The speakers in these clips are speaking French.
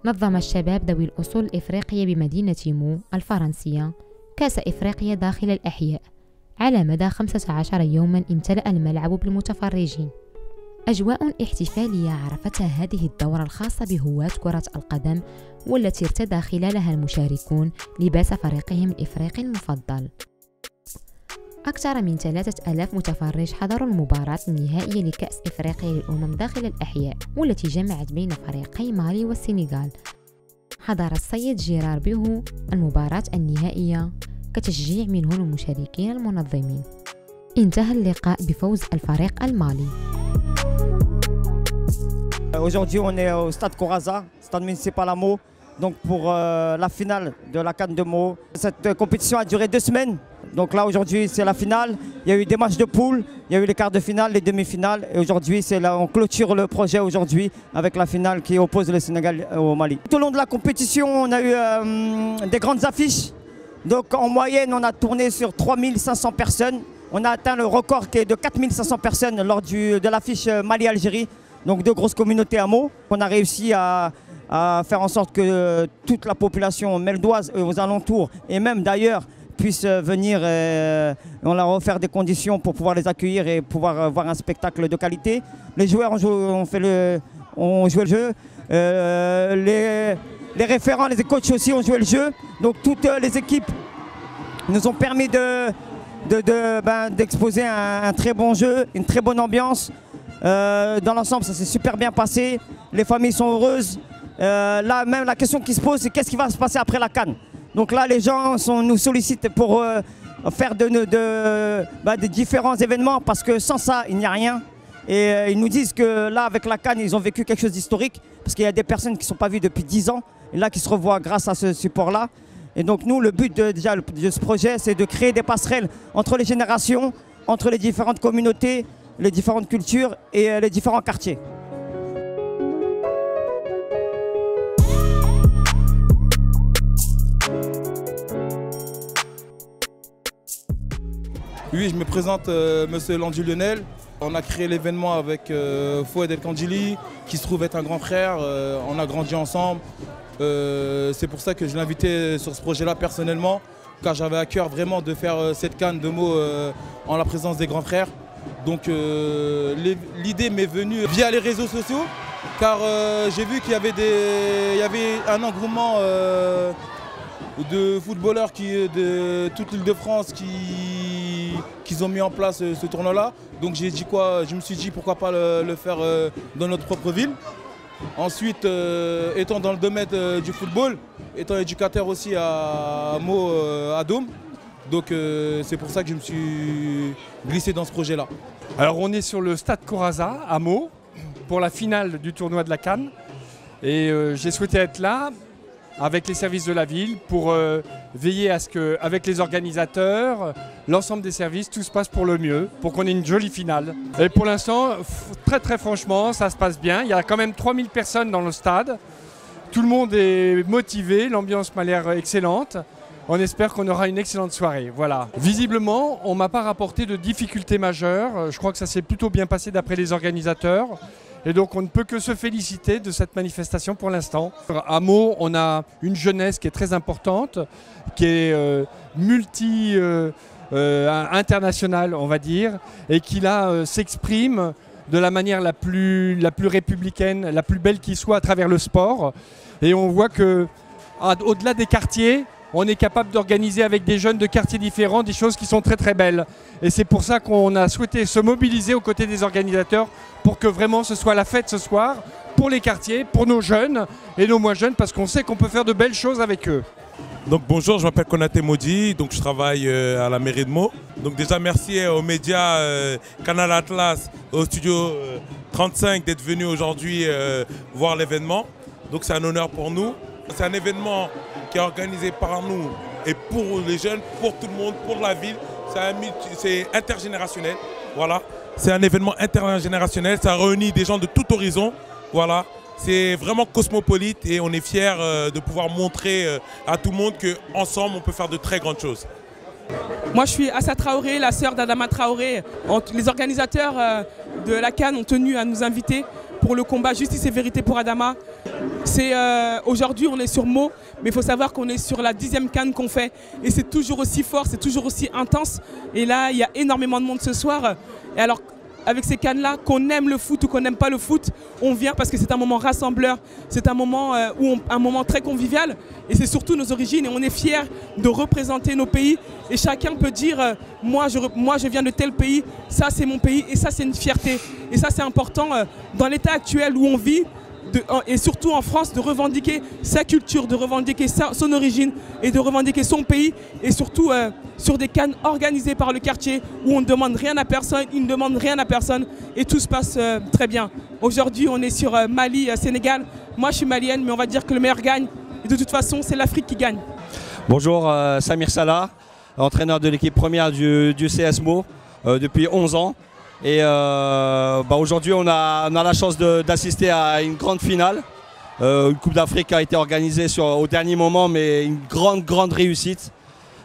نظم الشباب ذوي الأصول الإفريقية بمدينة مو الفرنسية كأس إفريقيا داخل الأحياء. على مدى 15 يوما امتلأ الملعب بالمتفرجين. أجواء احتفالية عرفتها هذه الدورة الخاصة بهواة كرة القدم، والتي ارتدى خلالها المشاركون لباس فريقهم الإفريقي المفضل. أكثر من 3000 متفرج حضروا المباراة النهائية لكأس إفريقيا للأمم داخل الأحياء، والتي جمعت بين فريقي مالي والسنغال. حضر السيد جيرار بيهو المباراة النهائية كتشجيع منه المشاركين المنظمين. انتهى اللقاء بفوز الفريق المالي. Aujourd'hui, on est au stade Corazza, stade municipal à Meaux, donc pour la finale de la CAN de Meaux. Cette compétition a duré 2 semaines. Donc là, aujourd'hui, c'est la finale. Il y a eu des matchs de poule, il y a eu les quarts de finale, les demi-finales. Et aujourd'hui, on clôture le projet aujourd'hui avec la finale qui oppose le Sénégal au Mali. Tout au long de la compétition, on a eu des grandes affiches. Donc en moyenne, on a tourné sur 3500 personnes. On a atteint le record qui est de 4500 personnes lors de l'affiche Mali-Algérie. Donc 2 grosses communautés à Meaux. On a réussi à faire en sorte que toute la population meldoise aux alentours et même d'ailleurs puissent venir. On leur a offert des conditions pour pouvoir les accueillir et pouvoir voir un spectacle de qualité. Les joueurs ont joué le jeu. Les référents, les coachs aussi ont joué le jeu. Donc toutes les équipes nous ont permis d'exposer un très bon jeu, une très bonne ambiance. Dans l'ensemble, ça s'est super bien passé. Les familles sont heureuses. Là, même la question qui se pose, c'est qu'est-ce qui va se passer après la CAN. Donc là, les gens nous sollicitent pour faire de différents événements parce que sans ça, il n'y a rien. Et ils nous disent que là, avec la CAN, ils ont vécu quelque chose d'historique parce qu'il y a des personnes qui ne sont pas vues depuis 10 ans et là qui se revoient grâce à ce support-là. Et donc nous, le but de ce projet, c'est de créer des passerelles entre les générations, entre les différentes communautés, les différentes cultures et les différents quartiers. Oui, je me présente, Monsieur Landu Lionel. On a créé l'événement avec Fouad El Kandjili, qui se trouve être un grand frère. On a grandi ensemble. C'est pour ça que je l'ai invité sur ce projet-là personnellement, car j'avais à cœur vraiment de faire cette CAN de Meaux en la présence des grands frères. Donc l'idée m'est venue via les réseaux sociaux, car j'ai vu qu'il y avait un engouement de footballeurs de toute l'île de France qui ont mis en place ce tournoi-là. Donc je me suis dit pourquoi pas le faire dans notre propre ville. Ensuite, étant dans le domaine du football, étant éducateur aussi à Meaux, à Dôme, donc c'est pour ça que je me suis glissé dans ce projet-là. Alors on est sur le stade Corazza à Meaux pour la finale du tournoi de la CAN. Et j'ai souhaité être là avec les services de la ville pour veiller à ce que, avec les organisateurs, l'ensemble des services, tout se passe pour le mieux, pour qu'on ait une jolie finale. Et pour l'instant, très franchement, ça se passe bien. Il y a quand même 3000 personnes dans le stade. Tout le monde est motivé, l'ambiance m'a l'air excellente. On espère qu'on aura une excellente soirée. Voilà. Visiblement, on ne m'a pas rapporté de difficultés majeures. Je crois que ça s'est plutôt bien passé d'après les organisateurs. Et donc on ne peut que se féliciter de cette manifestation pour l'instant. À Meaux, on a une jeunesse qui est très importante, qui est internationale, on va dire, et qui là s'exprime de la manière la plus républicaine, la plus belle qui soit à travers le sport. Et on voit que au-delà des quartiers, on est capable d'organiser avec des jeunes de quartiers différents des choses qui sont très belles. Et c'est pour ça qu'on a souhaité se mobiliser aux côtés des organisateurs pour que vraiment ce soit la fête ce soir pour les quartiers, pour nos jeunes et nos moins jeunes, parce qu'on sait qu'on peut faire de belles choses avec eux. Donc bonjour, je m'appelle Konaté Maudit, donc je travaille à la mairie de Meaux. Donc déjà merci aux médias Canal Atlas, au studio 35 d'être venus aujourd'hui voir l'événement. Donc c'est un honneur pour nous. C'est un événement qui est organisé par nous et pour les jeunes, pour tout le monde, pour la ville. C'est intergénérationnel. Voilà. C'est un événement intergénérationnel. Ça réunit des gens de tout horizon. Voilà. C'est vraiment cosmopolite et on est fiers de pouvoir montrer à tout le monde qu'ensemble, on peut faire de très grandes choses. Moi, je suis Assa Traoré, la sœur d'Adama Traoré. Les organisateurs de la CAN ont tenu à nous inviter pour le combat Justice et Vérité pour Adama. Aujourd'hui, on est sur Meaux, mais il faut savoir qu'on est sur la 10e CAN qu'on fait. Et c'est toujours aussi fort, c'est toujours aussi intense. Et là, il y a énormément de monde ce soir. Et alors, avec ces CAN-là, qu'on aime le foot ou qu'on n'aime pas le foot, on vient parce que c'est un moment rassembleur, c'est un moment, un moment très convivial. Et c'est surtout nos origines et on est fiers de représenter nos pays. Et chacun peut dire, moi je viens de tel pays, ça c'est mon pays et ça c'est une fierté. Et ça c'est important dans l'état actuel où on vit. Et surtout en France, de revendiquer sa culture, de revendiquer son origine et de revendiquer son pays. Et surtout sur des CAN organisées par le quartier où on ne demande rien à personne, ils ne demandent rien à personne et tout se passe très bien. Aujourd'hui, on est sur Mali-Sénégal. Moi, je suis malienne, mais on va dire que le meilleur gagne. Et de toute façon, c'est l'Afrique qui gagne. Bonjour, Samir Salah, entraîneur de l'équipe première du CS Meaux depuis 11 ans. Et aujourd'hui, on a la chance d'assister à une grande finale. Une Coupe d'Afrique a été organisée au dernier moment, mais une grande réussite.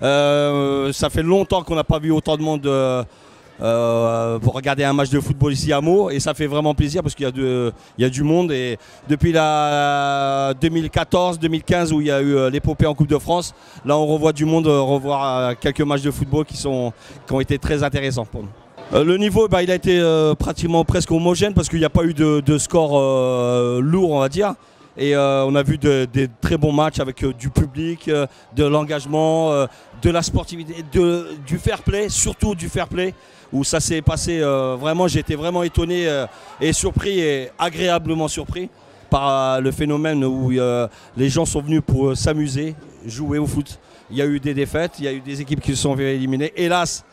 Ça fait longtemps qu'on n'a pas vu autant de monde pour regarder un match de football ici à Meaux. Et ça fait vraiment plaisir parce qu'il y a du monde. Et depuis la 2014-2015 où il y a eu l'épopée en Coupe de France, là on revoit du monde, revoir quelques matchs de football qui ont été très intéressants pour nous. Le niveau, il a été pratiquement presque homogène parce qu'il n'y a pas eu de score lourd, on va dire. Et on a vu des très bons matchs avec du public, de l'engagement, de la sportivité, du fair play, surtout du fair play, où ça s'est passé vraiment, j'ai été vraiment étonné et surpris et agréablement surpris par le phénomène où les gens sont venus pour s'amuser, jouer au foot. Il y a eu des défaites, il y a eu des équipes qui se sont éliminées. Hélas,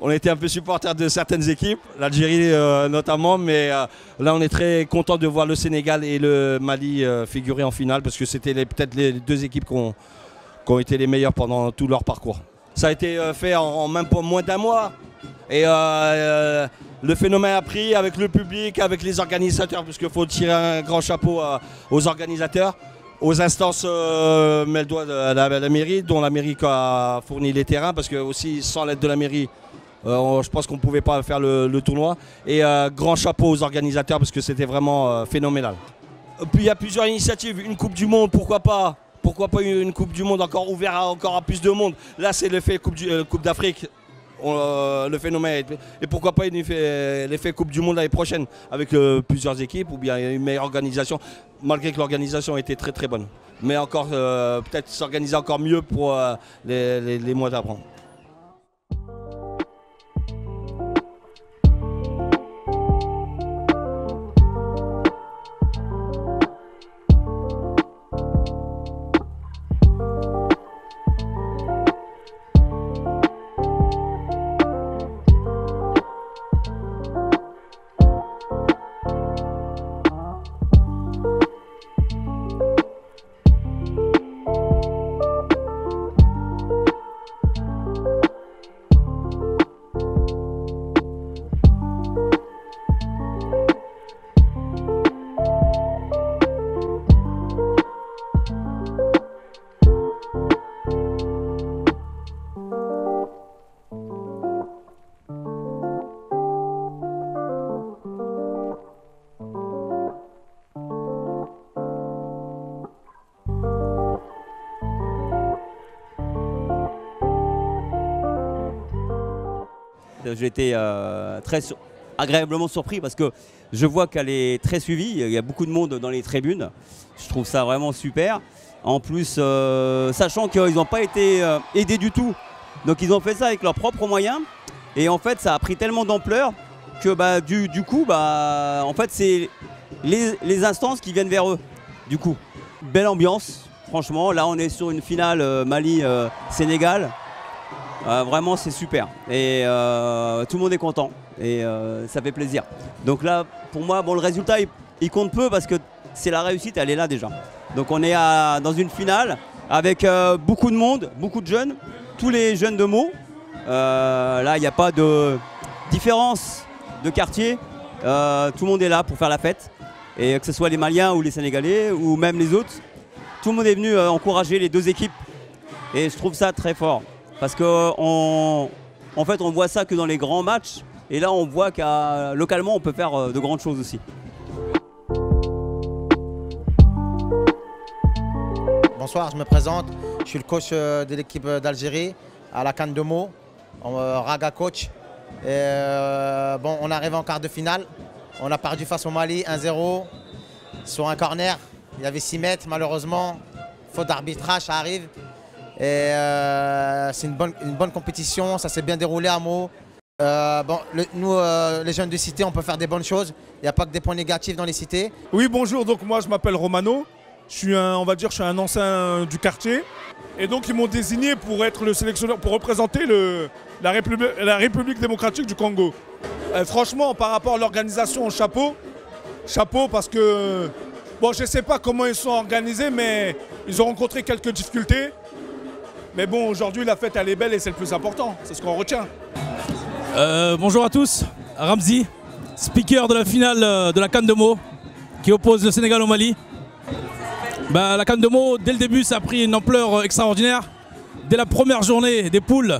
on était un peu supporters de certaines équipes, l'Algérie notamment, mais là on est très content de voir le Sénégal et le Mali figurer en finale parce que c'était peut-être les deux équipes qui ont été les meilleures pendant tout leur parcours. Ça a été fait en même pas moins d'un mois et le phénomène a pris avec le public, avec les organisateurs, parce qu'il faut tirer un grand chapeau aux organisateurs, aux instances mais le doigt de la mairie, dont la mairie a fourni les terrains, parce que aussi sans l'aide de la mairie, je pense qu'on ne pouvait pas faire le tournoi. Et grand chapeau aux organisateurs parce que c'était vraiment phénoménal. Puis il y a plusieurs initiatives. Une Coupe du Monde, pourquoi pas? Pourquoi pas une Coupe du Monde encore ouverte à plus de monde? Là, c'est l'effet Coupe d'Afrique. Le phénomène. Et pourquoi pas l'effet Coupe du Monde l'année prochaine avec plusieurs équipes ou bien une meilleure organisation, malgré que l'organisation était très bonne. Mais encore peut-être s'organiser encore mieux pour les mois d'après. J'ai été très agréablement surpris parce que je vois qu'elle est très suivie. Il y a beaucoup de monde dans les tribunes. Je trouve ça vraiment super. En plus, sachant qu'ils n'ont pas été aidés du tout. Donc ils ont fait ça avec leurs propres moyens. Et en fait, ça a pris tellement d'ampleur que du coup, en fait, c'est les instances qui viennent vers eux. Du coup, belle ambiance. Franchement, là, on est sur une finale Mali-Sénégal. Vraiment c'est super et tout le monde est content et ça fait plaisir. Donc là pour moi le résultat il compte peu parce que c'est la réussite, elle est là déjà. Donc on est dans une finale avec beaucoup de monde, beaucoup de jeunes, tous les jeunes de Meaux. Là il n'y a pas de différence de quartier, tout le monde est là pour faire la fête et que ce soit les Maliens ou les Sénégalais ou même les autres, tout le monde est venu encourager les deux équipes et je trouve ça très fort. Parce qu'en fait, on voit ça que dans les grands matchs. Et là, on voit qu'à localement, on peut faire de grandes choses aussi. Bonsoir, je me présente. Je suis le coach de l'équipe d'Algérie à la CAN de Meaux, Raga coach. Bon, on arrive en quart de finale. On a perdu face au Mali 1-0 sur un corner. Il y avait 6 mètres malheureusement. Faute d'arbitrage, ça arrive. Et c'est une bonne compétition, ça s'est bien déroulé à Meaux. Bon, nous, les jeunes de cité, on peut faire des bonnes choses. Il n'y a pas que des points négatifs dans les cités. Oui, bonjour, donc moi je m'appelle Romano. Je suis un ancien du quartier. Et donc ils m'ont désigné pour être le sélectionneur, pour représenter la République démocratique du Congo. Franchement, par rapport à l'organisation, chapeau. Chapeau parce que, bon, je ne sais pas comment ils sont organisés, mais ils ont rencontré quelques difficultés. Mais bon, aujourd'hui, la fête, elle est belle et c'est le plus important. C'est ce qu'on retient. Bonjour à tous, Ramzi, speaker de la finale de la CAN de Meaux, qui oppose le Sénégal au Mali. La CAN de Meaux, dès le début, ça a pris une ampleur extraordinaire. Dès la première journée des poules,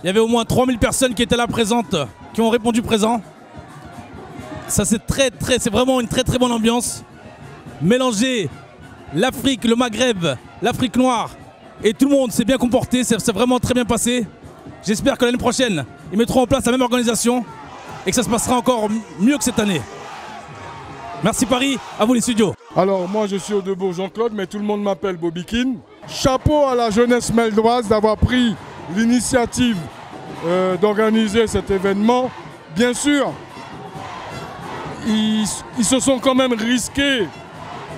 il y avait au moins 3000 personnes qui étaient là présentes, qui ont répondu présent. Ça c'est vraiment une très bonne ambiance. Mélanger l'Afrique, le Maghreb, l'Afrique noire et tout le monde s'est bien comporté, c'est vraiment très bien passé. J'espère que l'année prochaine, ils mettront en place la même organisation et que ça se passera encore mieux que cette année. Merci Paris, à vous les studios. Alors moi je suis Audebourg Jean-Claude, mais tout le monde m'appelle Bobikin. Chapeau à la jeunesse meldoise d'avoir pris l'initiative d'organiser cet événement. Bien sûr, ils se sont quand même risqués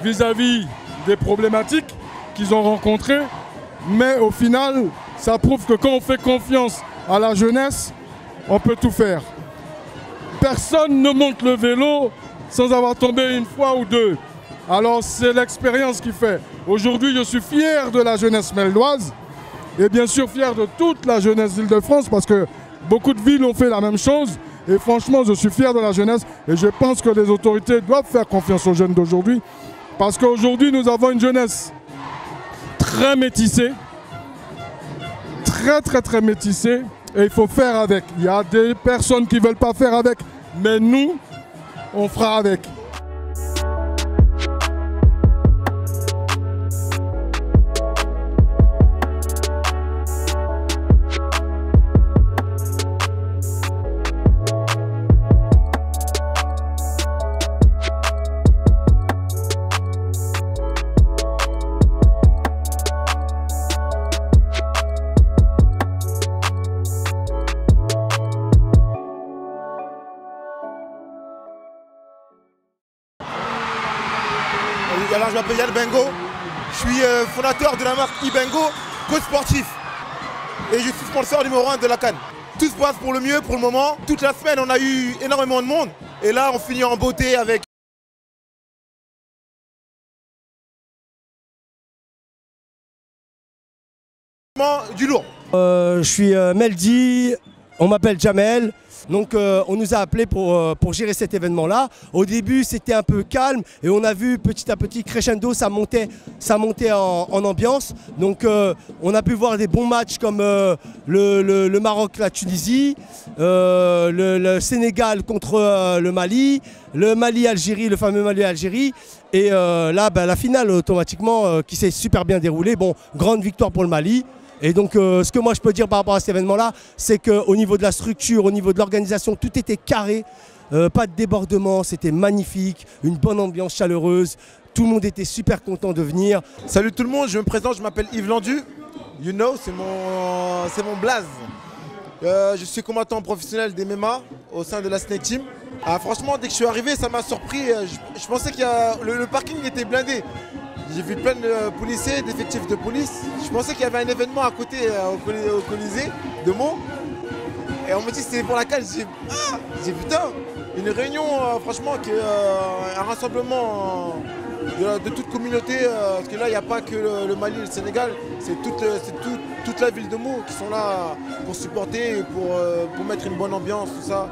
vis-à-vis des problématiques qu'ils ont rencontrées, mais au final, ça prouve que quand on fait confiance à la jeunesse, on peut tout faire. Personne ne monte le vélo sans avoir tombé une fois ou deux. Alors c'est l'expérience qui fait. Aujourd'hui, je suis fier de la jeunesse meldoise et bien sûr fier de toute la jeunesse d'Île-de-France parce que beaucoup de villes ont fait la même chose. Et franchement, je suis fier de la jeunesse et je pense que les autorités doivent faire confiance aux jeunes d'aujourd'hui. Parce qu'aujourd'hui, nous avons une jeunesse très métissée. Très métissée. Et il faut faire avec. Il y a des personnes qui ne veulent pas faire avec. Mais nous, on fera avec. Alors, je m'appelle Yann Bengo, je suis fondateur de la marque Ibengo, coach sportif. Et je suis sponsor numéro 1 de la CAN. Tout se passe pour le mieux pour le moment. Toute la semaine, on a eu énormément de monde. Et là, on finit en beauté avec du lourd. Je suis Meldi, on m'appelle Jamel. Donc on nous a appelés pour gérer cet événement-là. Au début, c'était un peu calme et on a vu petit à petit crescendo, ça montait en ambiance. Donc on a pu voir des bons matchs comme le Maroc, la Tunisie, le Sénégal contre le Mali, le Mali-Algérie, le fameux Mali-Algérie. Et là, la finale automatiquement qui s'est super bien déroulée. Bon, grande victoire pour le Mali. Et donc ce que moi je peux dire par rapport à cet événement-là, c'est qu'au niveau de la structure, au niveau de l'organisation, tout était carré, pas de débordement, c'était magnifique, une bonne ambiance chaleureuse, tout le monde était super content de venir. Salut tout le monde, je me présente, je m'appelle Yves Landu, you know, c'est mon blaze. Je suis combattant professionnel des MMA au sein de la Snake Team. Franchement, dès que je suis arrivé, ça m'a surpris, je pensais que le parking était blindé. J'ai vu plein de policiers, d'effectifs de police. Je pensais qu'il y avait un événement à côté au Colisée de Meaux. Et on me dit que c'était pour la CAN. J'ai dit putain, une réunion, franchement, un rassemblement de toute communauté. Parce que là, il n'y a pas que le Mali et le Sénégal. C'est toute la ville de Meaux qui sont là pour supporter, et pour mettre une bonne ambiance, tout ça.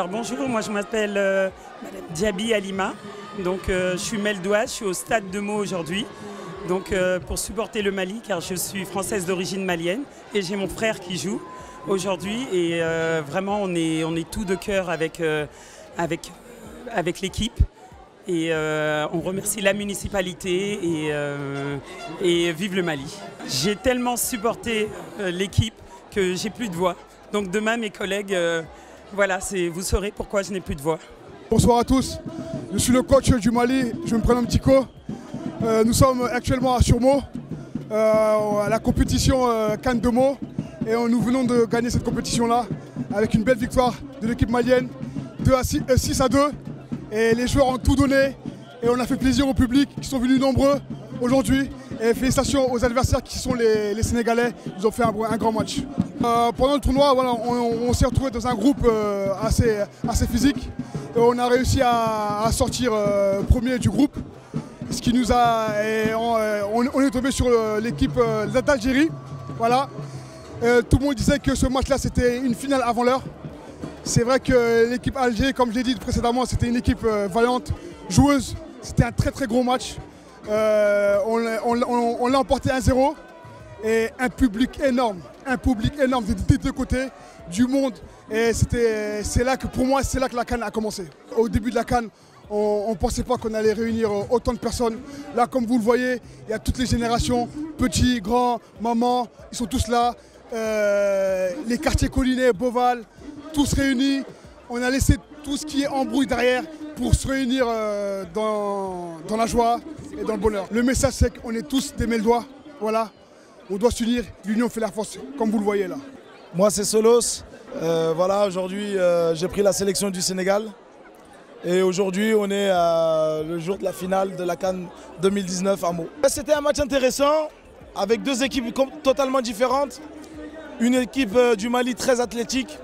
Alors bonjour, moi je m'appelle Madame Diaby Alima, donc je suis meldoise, je suis au stade de Meaux aujourd'hui, donc pour supporter le Mali car je suis française d'origine malienne et j'ai mon frère qui joue aujourd'hui et vraiment on est tout de cœur avec l'équipe et on remercie la municipalité et vive le Mali. J'ai tellement supporté l'équipe que j'ai plus de voix, donc demain mes collègues... Voilà, vous saurez pourquoi je n'ai plus de voix. Bonsoir à tous, je suis le coach du Mali, je me prénomme Tico. Nous sommes actuellement à Surmeaux, à la compétition Cannes de Meaux. Et nous venons de gagner cette compétition-là avec une belle victoire de l'équipe malienne, 6-2. Et les joueurs ont tout donné et on a fait plaisir au public qui sont venus nombreux aujourd'hui. Et félicitations aux adversaires qui sont les Sénégalais, ils ont fait un grand match. Pendant le tournoi, voilà, on s'est retrouvé dans un groupe assez physique. Et on a réussi à sortir premier du groupe. Ce qui nous a, on est tombé sur l'équipe d'Algérie. Voilà. Tout le monde disait que ce match-là c'était une finale avant l'heure. C'est vrai que l'équipe Algérie, comme je l'ai dit précédemment, c'était une équipe vaillante, joueuse. C'était un très très gros match. On l'a emporté 1-0 et un public énorme des deux côtés du monde. Et c'est là que pour moi c'est là que la CAN a commencé. Au début de la CAN, on ne pensait pas qu'on allait réunir autant de personnes. Là, comme vous le voyez, il y a toutes les générations, petits, grands, mamans, ils sont tous là. Les quartiers collinés, Beauval, tous réunis. On a laissé tout ce qui est embrouille derrière pour se réunir dans la joie et dans le bonheur. Le message c'est qu'on est tous des Meldois, voilà. On doit s'unir, l'union fait la force, comme vous le voyez là. Moi c'est Solos, voilà, aujourd'hui j'ai pris la sélection du Sénégal. Et aujourd'hui on est le jour de la finale de la CAN 2019 à Meaux. C'était un match intéressant, avec deux équipes totalement différentes. Une équipe du Mali très athlétique,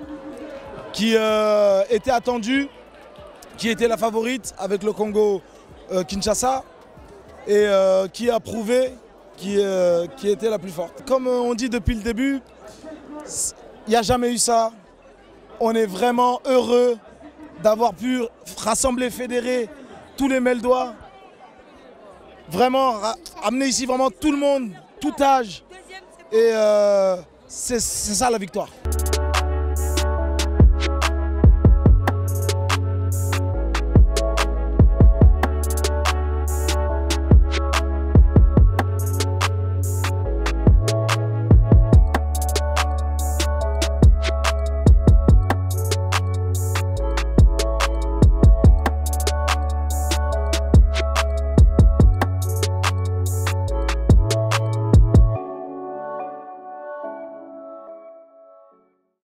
qui était attendue, qui était la favorite avec le Congo Kinshasa et qui a prouvé qui était la plus forte. Comme on dit depuis le début, il n'y a jamais eu ça. On est vraiment heureux d'avoir pu rassembler, fédérer tous les Meldois. Vraiment amener ici vraiment tout le monde, tout âge. Et c'est ça la victoire.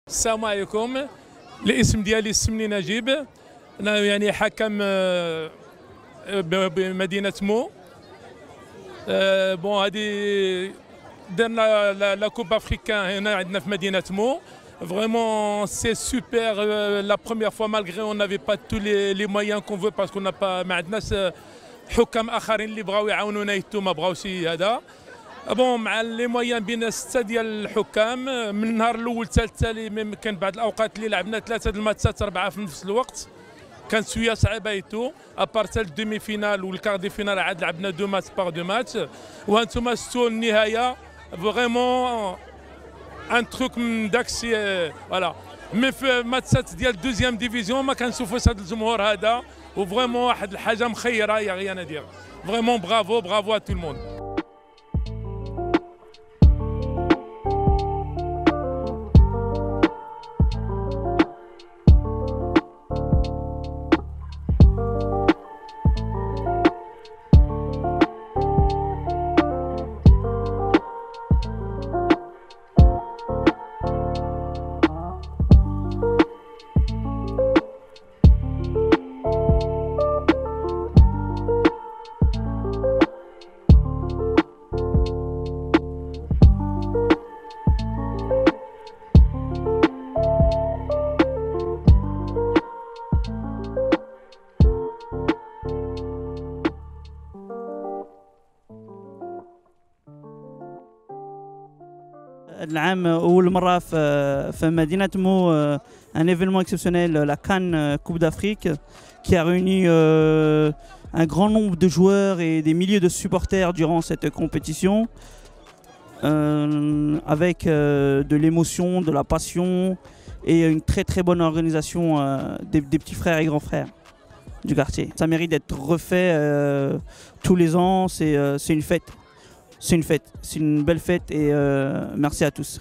السلام عليكم. الاسم ديالي اسمني نجيب، انا يعني حكم بمدينه مو. بون هذه درنا لا كوب افريكان هنا عندنا في مدينه مو. Vraiment c'est super la première fois malgré on n'avait pas tous les moyens qu'on veut parce qu'on n'a pas ما عندناش حكام اخرين اللي بغاو يعاونونا يتو ما بغاوش هذا. بون مع لي مويان بين 6 ديال الحكام من النهار الاول حتى التالي كان بعض الاوقات اللي لعبنا 3 د الماتشات 4 في نفس الوقت كانت شويه صعيبه ايتو ابار حتى الدومي فينال والكار دي فينال عاد لعبنا 2 ماتش باغ 2 ماتش وانتم شفتوا النهايه فريمون ان تروك من داكشي فوالا مي في ماتشات ديال دوزيام ديفيزيون ما كنشوفوش هذا الجمهور هذا وفريمون واحد الحاجه مخيره يا غير انا دير فريمون برافو ا تو الموند. العام أول مرة في مدينة مو un événement exceptionnel, la Cannes Coupe d'Afrique, qui a réuni un grand nombre de joueurs et des milliers de supporters durant cette compétition, avec de l'émotion, de la passion et une très très bonne organisation des petits frères et grands frères du quartier. Ça mérite d'être refait tous les ans, c'est une fête. C'est une fête, c'est une belle fête et merci à tous.